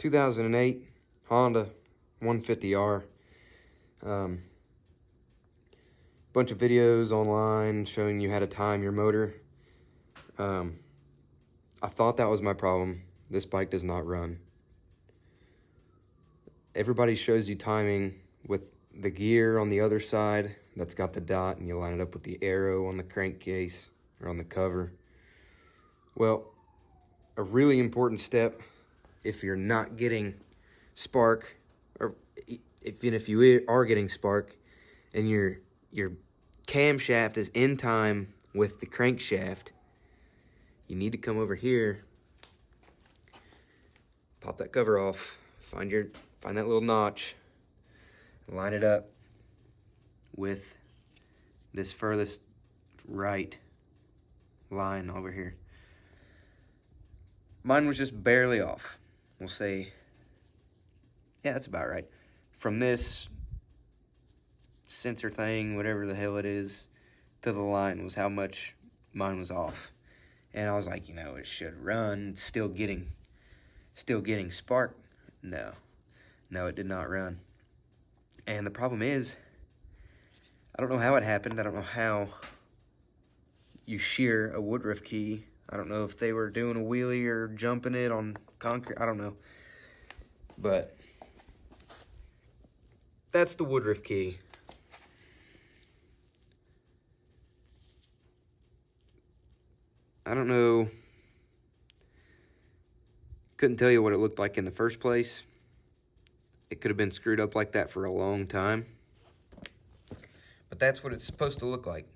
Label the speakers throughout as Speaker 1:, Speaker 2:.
Speaker 1: 2008 Honda 150R. Bunch of videos online showing you how to time your motor. I thought that was my problem. This bike does not run. Everybody shows you timing with the gear on the other side that's got the dot, and you line it up with the arrow on the crankcase or on the cover. Well, a really important step if you're not getting spark, or even if you are getting spark and your camshaft is in time with the crankshaft, you need to come over here, pop that cover off, find that little notch, line it up with this furthest right line over here. Mine was just barely off. We'll say, yeah, that's about right. From this sensor thing, whatever the hell it is, to the line was how much mine was off. And I was like, you know, it should run. Still getting spark. No, it did not run. And the problem is, I don't know how it happened. I don't know how you shear a woodruff key. I don't know if they were doing a wheelie or jumping it on concrete. I don't know. But that's the woodruff key. I don't know. Couldn't tell you what it looked like in the first place. It could have been screwed up like that for a long time. But that's what it's supposed to look like.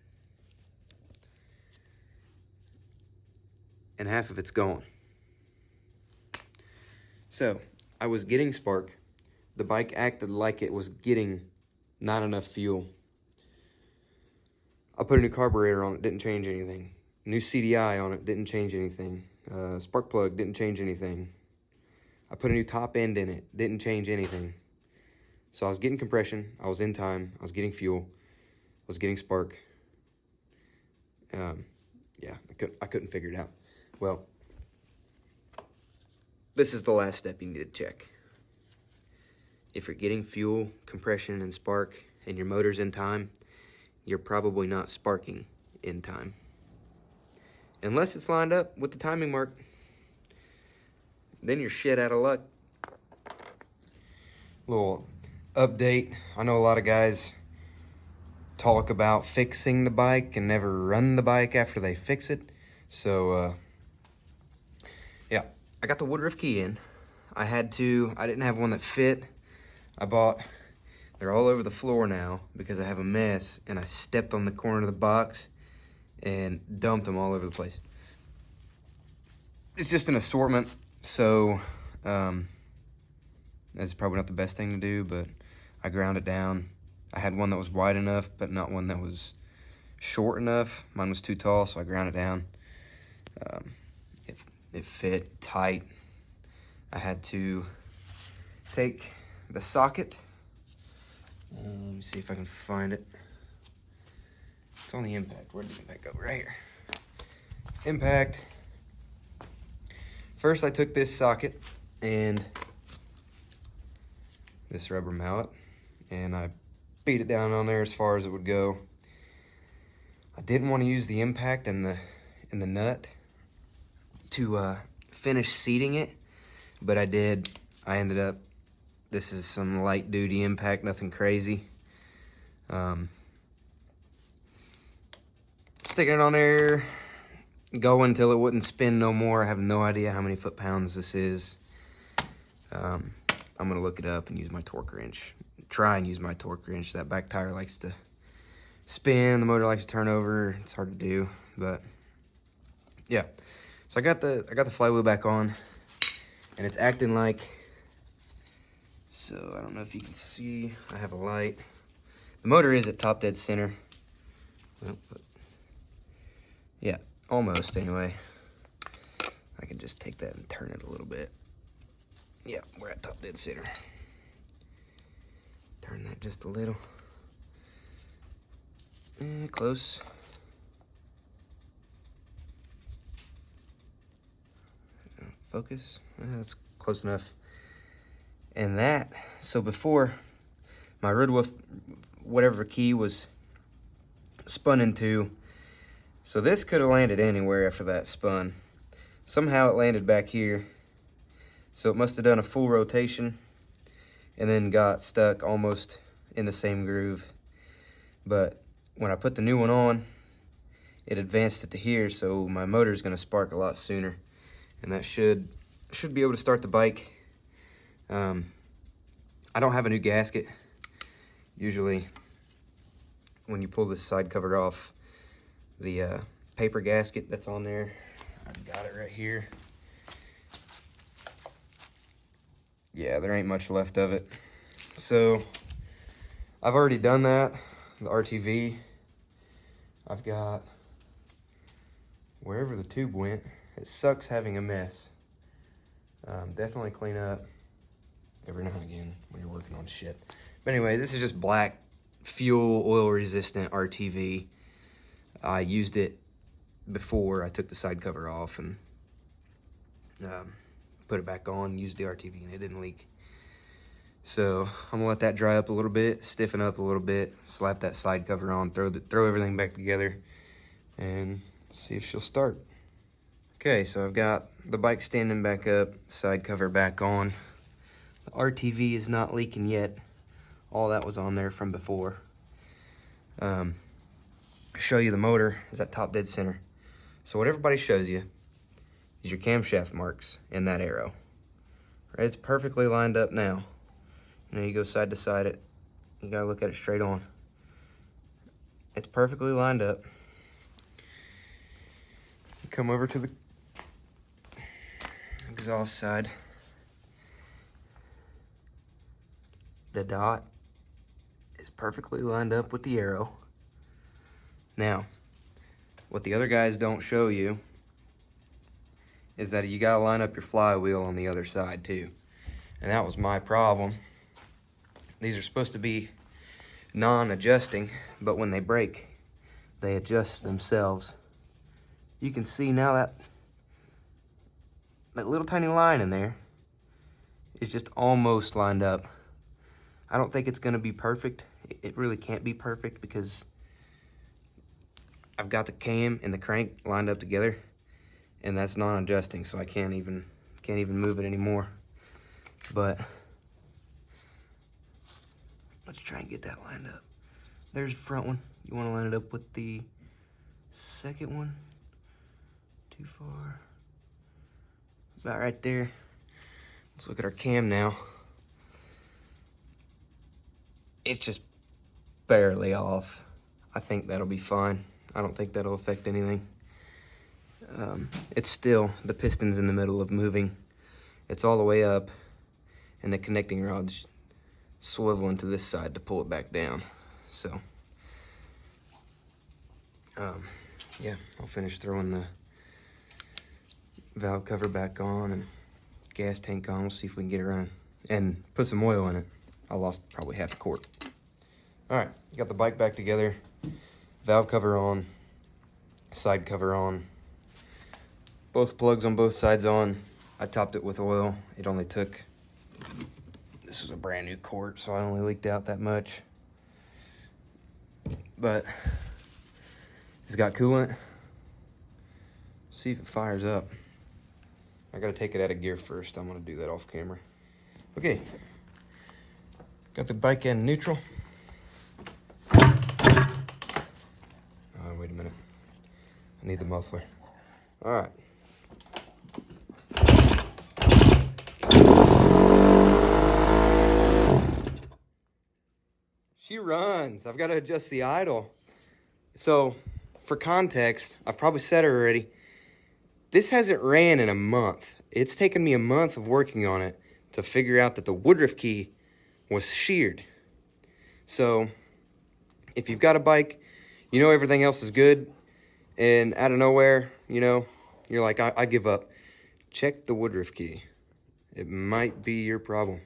Speaker 1: And half of it's gone. So, I was getting spark. The bike acted like it was getting not enough fuel. I put a new carburetor on it, didn't change anything. New CDI on it, didn't change anything. Spark plug, didn't change anything. I put a new top end in it, didn't change anything. So I was getting compression, I was in time, I was getting fuel, I was getting spark. Yeah, I couldn't figure it out. Well, this is the last step you need to check. If you're getting fuel, compression, and spark, and your motor's in time, you're probably not sparking in time. Unless it's lined up with the timing mark, then you're shit out of luck. Little update. I know a lot of guys talk about fixing the bike and never run the bike after they fix it. So, yeah, I got the woodruff key in. I didn't have one that fit. They're all over the floor now because I have a mess and I stepped on the corner of the box and dumped them all over the place. It's just an assortment, so that's probably not the best thing to do, but I ground it down. I had one that was wide enough, but not one that was short enough. Mine was too tall, so I ground it down. It fit tight. I had to take the socket. Let me see if I can find it. It's on the impact. Where did the impact go? Right here. Impact. First, I took this socket and this rubber mallet, and I beat it down on there as far as it would go. I didn't want to use the impact and the nut to finish seating it, but I did. I ended up, this is some light duty impact, nothing crazy. Sticking it on there, going until it wouldn't spin no more. I have no idea how many foot-pounds this is. I'm gonna look it up and use my torque wrench. Try and use my torque wrench. That back tire likes to spin, the motor likes to turn over. It's hard to do, but yeah. So I got the flywheel back on, and it's acting like, so I don't know if you can see, I have a light. The motor is at top dead center. Well, but yeah, almost anyway. I can just take that and turn it a little bit. Yeah, we're at top dead center. Turn that just a little. Close. Focus. That's close enough. And that, so before my woodruff, whatever key was spun into, so this could have landed anywhere after that spun. Somehow it landed back here. So it must have done a full rotation and then got stuck almost in the same groove. But when I put the new one on, it advanced it to here, so my motor is going to spark a lot sooner. And that should be able to start the bike. I don't have a new gasket. Usually when you pull this side cover off, the paper gasket that's on there, I've got it right here. Yeah, there ain't much left of it. So I've already done that, the RTV. I've got wherever the tube went. It sucks having a mess. Definitely clean up every now and again when you're working on shit. But anyway, this is just black fuel oil resistant RTV. I used it before I took the side cover off and put it back on, used the RTV, and it didn't leak. So I'm gonna let that dry up a little bit, stiffen up a little bit, slap that side cover on, throw everything back together, and see if she'll start. Okay, so I've got the bike standing back up, side cover back on. The RTV is not leaking yet. All that was on there from before. Show you the motor is at top dead center. So what everybody shows you is your camshaft marks in that arrow. Right, it's perfectly lined up now. You know, you go side to side it, you gotta look at it straight on. It's perfectly lined up. You come over to the exhaust side. The dot is perfectly lined up with the arrow. Now, what the other guys don't show you is that you gotta line up your flywheel on the other side too. And that was my problem. These are supposed to be non-adjusting, but when they break, they adjust themselves. You can see now that little tiny line in there is just almost lined up. I don't think it's gonna be perfect. It really can't be perfect because I've got the cam and the crank lined up together, and that's non-adjusting, so I can't even move it anymore. But let's try and get that lined up. There's the front one. You want to line it up with the second one. Too far. About right there. Let's look at our cam now. It's just barely off. I think that'll be fine. I don't think that'll affect anything. It's still, the piston's in the middle of moving. It's all the way up, and the connecting rod's swiveling to this side to pull it back down. So, yeah, I'll finish throwing the valve cover back on and gas tank on. We'll see if we can get it running. And put some oil in it. I lost probably half a quart. All right, got the bike back together. Valve cover on, side cover on. Both plugs on both sides on. I topped it with oil. It only took, this was a brand new quart, so I only leaked out that much. But it's got coolant. See if it fires up. I gotta take it out of gear first. I'm gonna do that off camera. Okay, got the bike in neutral. Wait a minute. I need the muffler. All right. She runs. I've got to adjust the idle. So, for context, I've probably said it already. This hasn't ran in a month. It's taken me a month of working on it to figure out that the woodruff key was sheared. So, if you've got a bike, you know everything else is good, and out of nowhere, you know, you're like, I give up. Check the woodruff key. It might be your problem.